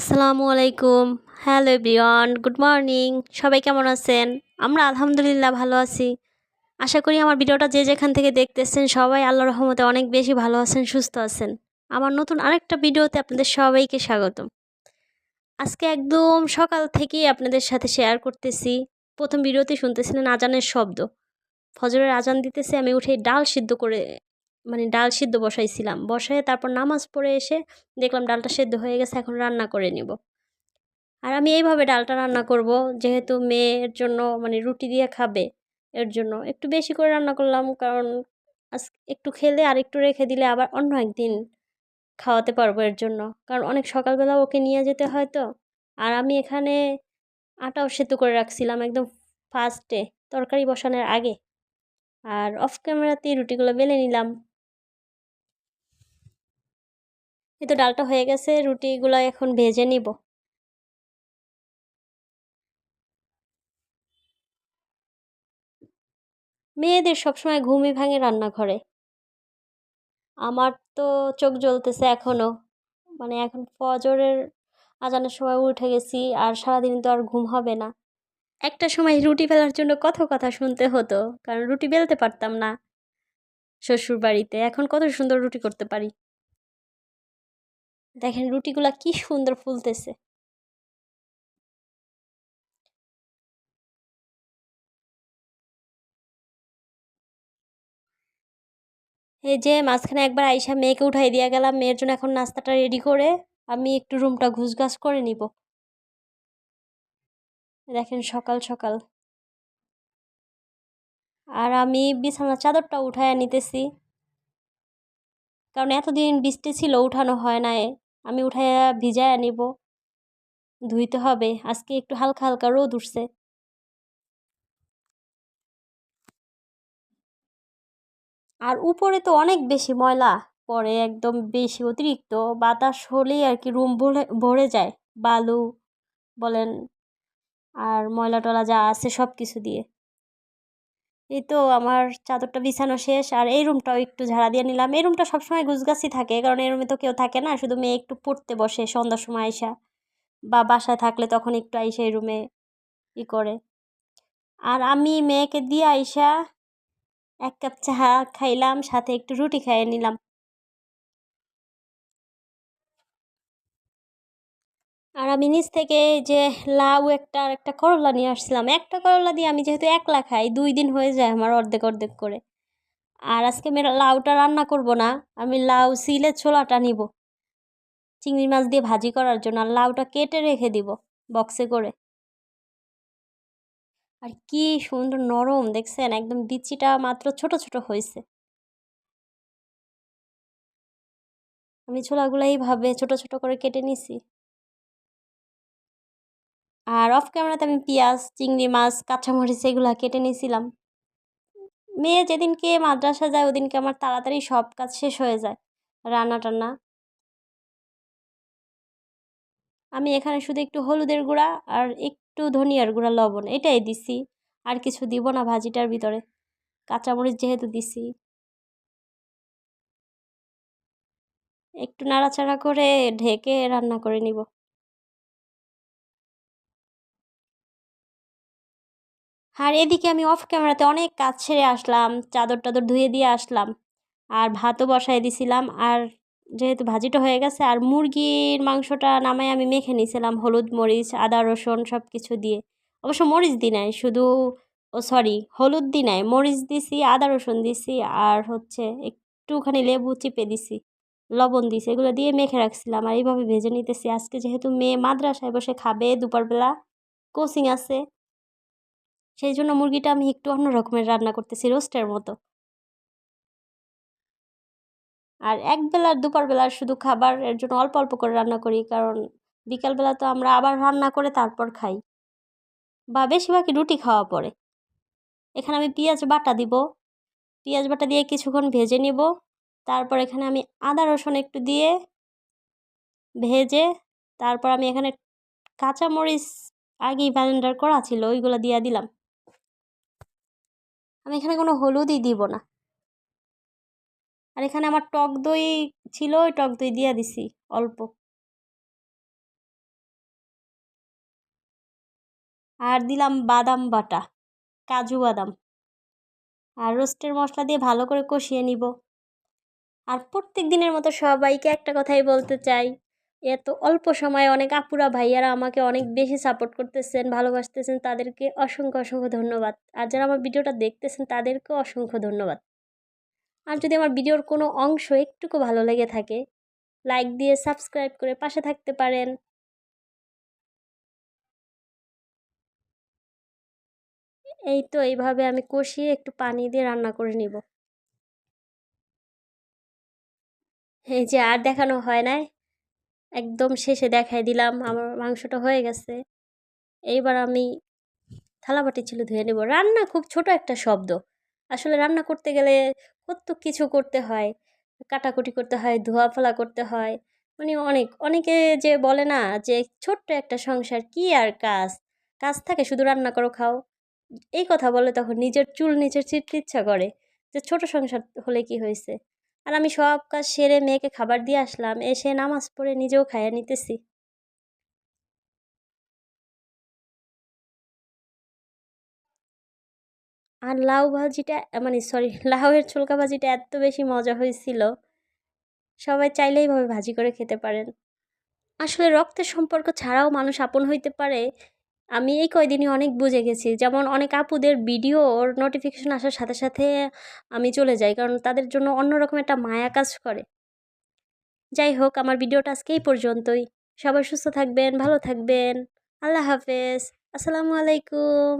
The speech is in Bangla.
আসসালামু আলাইকুম। Hello everyone, good morning. সবাই কেমন আছেন? আমরা আলহামদুলিল্লাহ ভালো আছি। আশা করি আমার ভিডিওটা যে যেখান থেকে দেখতেছেন সবাই আল্লাহর রহমতে অনেক বেশি ভালো আছেন, সুস্থ আছেন। আমার নতুন আরেকটা ভিডিওতে আপনাদের সবাইকে স্বাগতম। আজকে একদম সকাল থেকেই আপনাদের সাথে শেয়ার করতেছি। প্রথম ভিডিওতে শুনতেছিলেন আজানের শব্দ। ফজরের আজান দিতেছে, আমি উঠে ডাল সিদ্ধ করে ডাল সিদ্ধ বসাইছিলাম। বসায়ে তারপর নামাজ পড়ে এসে দেখলাম ডালটা সেদ্ধ হয়ে গেছে, এখন রান্না করে নিব। আর আমি এইভাবে ডালটা রান্না করব, যেহেতু মেয়ের জন্য রুটি দিয়ে খাবে, এর জন্য একটু বেশি করে রান্না করলাম। কারণ আজ একটু খেলে আর একটু রেখে দিলে আবার অন্য একদিন খাওয়াতে পারবো, এর জন্য। কারণ অনেক সকালবেলা ওকে নিয়ে যেতে হয় তো। আর আমি এখানে আটাও সেদ্ধ করে রাখছিলাম একদম ফার্স্টে, তরকারি বসানোর আগে। আর অফ ক্যামেরাতেই রুটিগুলো বেলে নিলাম। এই তো ডালটা হয়ে গেছে, রুটিগুলো এখন ভেজে নিব। মেয়েদের সবসময় ঘুমই ভাঙে রান্নাঘরে। আমার তো চোখ জ্বলতেছে এখনও। এখন ফজরের আজানের সময় উঠে গেছি, আর সারাদিন তো আর ঘুম হবে না। একটা সময় রুটি বেলার জন্য কত কথা শুনতে হতো, কারণ রুটি বেলতে পারতাম না শ্বশুর বাড়িতে। এখন কত সুন্দর রুটি করতে পারি। দেখেন রুটিগুলা কি সুন্দর ফুলতেছে। এই যে মাঝখানে একবার আইসা মেয়েকে উঠাই দিয়ে গেলাম, মেয়ের জন্য এখন নাস্তাটা রেডি করে আমি একটু রুমটা ঘুষঘাস করে নিব। দেখেন সকাল সকাল। আর আমি বিছানার চাদরটা উঠাইয়া নিতেছি, কারণ এতদিন বৃষ্টি ছিল, উঠানো হয় না। আমি উঠাইয়া ভিজাইয়া নিব, ধুইতে হবে। আজকে একটু হালকা হালকা রোদ উঠছে। আর উপরে তো অনেক বেশি ময়লা পড়ে, একদম বেশি অতিরিক্ত বাতাস হলেই আর কি রুম ভরে ভরে যায়, বালু বলেন আর ময়লা টলা যা আছে সব কিছু দিয়ে। এই তো আমার চাদরটা বিছানো শেষ, আর এই রুমটাও একটু ঝাড়া দিয়ে নিলাম। এই রুমটা সবসময় গুছগাছি থাকে, কারণ এই রুমে তো কেউ থাকে না, শুধু মেয়ে একটু পড়তে বসে সন্ধ্যার সময় আইসা, বা বাসায় থাকলে তখন একটু আইসা এই রুমে ই করে। আর আমি মেয়েকে দিয়ে আইসা এক কাপ চা খাইলাম, সাথে একটু রুটি খাইয়ে নিলাম। আর আমি নিচ থেকে এই যে লাউ একটা আর একটা করলা নিয়ে আসছিলাম। একটা করলা দিয়ে আমি যেহেতু একলা খাই, 2 দিন হয়ে যায় আমার অর্ধেক অর্ধেক করে। আর আজকে আমি লাউটা রান্না করব না, আমি লাউ সিলে ছোলাটা নিব চিংড়ি মাছ দিয়ে ভাজি করার জন্য, আর লাউটা কেটে রেখে দিব বক্সে করে। আর কি সুন্দর নরম দেখছেন, একদম বিচিটা মাত্র ছোট ছোট হয়েছে। আমি ছোলাগুলো এইভাবে ছোট ছোট করে কেটে নিছি। আর অফ ক্যামেরাতে আমি পেঁয়াজ, চিংড়ি মাছ, কাঁচামরিচ এগুলো কেটে নিয়েছিলাম। মেয়ে যেদিনকে মাদ্রাসা যায় ওদিনকে আমার তাড়াতাড়ি সব কাজ শেষ হয়ে যায়, রান্না টান্না। আমি এখানে শুধু একটু হলুদের গুঁড়া আর একটু ধনিয়ার গুঁড়া, লবণ এটাই দিছি। আর কিছু দিব না ভাজিটার ভিতরে, কাঁচামরিচ যেহেতু দিছি। একটু নাড়াচাড়া করে ঢেকে রান্না করে নিব। আর এদিকে আমি অফ ক্যামেরাতে অনেক কাজ ছেড়ে আসলাম, চাদর টাদর ধুয়ে দিয়ে আসলাম, আর ভাতও বসাই দিছিলাম। আর যেহেতু ভাজিটা হয়ে গেছে, আর মুরগির মাংসটা নামায় আমি মেখে নিয়েছিলাম হলুদ মরিচ আদা রসুন সব কিছু দিয়ে। অবশ্য মরিচ দিই নাই, শুধু সরি হলুদ দিই নাই, মরিচ দিছি, আদা রসুন দিছি, আর হচ্ছে একটুখানি লেবু চিপে দিছি, লবণ দিছি, এগুলো দিয়ে মেখে রাখছিলাম। আর এইভাবে ভেজে নিতেছি। আজকে যেহেতু মেয়ে মাদ্রাসায় বসে খাবে, দুপুরবেলা কোচিং আছে, সেই জন্য মুরগিটা আমি একটু অন্য রকমের রান্না করতেছি, রোস্টের মতো। আর একবেলার দুপুরবেলার শুধু খাবার, এর জন্য অল্প অল্প করে রান্না করি, কারণ বিকালবেলা তো আমরা আবার রান্না করে তারপর খাই, বা বেশিরভাগই রুটি খাওয়া পড়ে। এখানে আমি পেঁয়াজ বাটা দিব, পেঁয়াজ বাটা দিয়ে কিছুক্ষণ ভেজে নিব। তারপর এখানে আমি আদা রসুন একটু দিয়ে ভেজে, তারপর আমি এখানে কাঁচামরিচ আগেই ব্লেন্ডার করা ছিল ওইগুলো দিয়ে দিলাম। আমি এখানে কোনো হলুদই দিব না। আর এখানে আমার টক দই ছিল, ওই টক দই দিয়ে দিছি অল্প। আর দিলাম বাদাম বাটা, কাজু বাদাম। আর রোস্টের মশলা দিয়ে ভালো করে কষিয়ে নিব। আর প্রত্যেক দিনের মতো সবাইকে একটা কথাই বলতে চাই, এত অল্প সময়ে অনেক আপুরা ভাইয়ারা আমাকে অনেক বেশি সাপোর্ট করতেছেন, ভালোবাসতেছেন, তাদেরকে অসংখ্য অসংখ্য ধন্যবাদ। আর যারা আমার ভিডিওটা দেখতেছেন তাদেরকেও অসংখ্য ধন্যবাদ। আর যদি আমার ভিডিওর কোনো অংশ একটুকু ভালো লেগে থাকে, লাইক দিয়ে সাবস্ক্রাইব করে পাশে থাকতে পারেন। এই তো এইভাবে আমি কষিয়ে একটু পানি দিয়ে রান্না করে নিব। এই যে আর দেখানো হয় নাই, একদম শেষে দেখাই দিলাম আমার মাংসটা হয়ে গেছে। এইবার আমি থালাবাটি ছিল ধুয়ে নেব। রান্না খুব ছোট একটা শব্দ, আসলে রান্না করতে গেলে কত কিছু করতে হয়, কাটাকুটি করতে হয়, ধোয়া ফেলা করতে হয়, মানে অনেকে যে বলে না যে ছোট্ট একটা সংসার কি আর কাজ, কাজ থাকে শুধু রান্না করো খাও, এই কথা বলে তখন নিজের চুল নিজের চিটতে ইচ্ছা করে যে ছোট সংসার হলে কি হয়েছে। আর আমি সব কাজ সেরে মেয়েকে খাবার দিয়ে আসলাম, এসে নামাজ পড়ে নিজেও খাইয়ে নিতেছি। আর লাউ ভাজিটা মানে সরি লাউয়ের ছোলকা ভাজিটা এত বেশি মজা হয়েছিল, সবাই চাইলেই এইভাবে ভাজি করে খেতে পারেন। আসলে রক্তের সম্পর্ক ছাড়াও মানুষ আপন হইতে পারে, আমি এই কয়দিনই অনেক বুঝে গেছি। যেমন অনেক আপুদের ভিডিও ওর নোটিফিকেশন আসার সাথে সাথে আমি চলে যাই, কারণ তাদের জন্য অন্যরকম একটা মায়া কাজ করে। যাই হোক, আমার ভিডিওটা আজকে এই পর্যন্তই। সবাই সুস্থ থাকবেন, ভালো থাকবেন। আল্লাহ হাফেজ। আসসালামু আলাইকুম।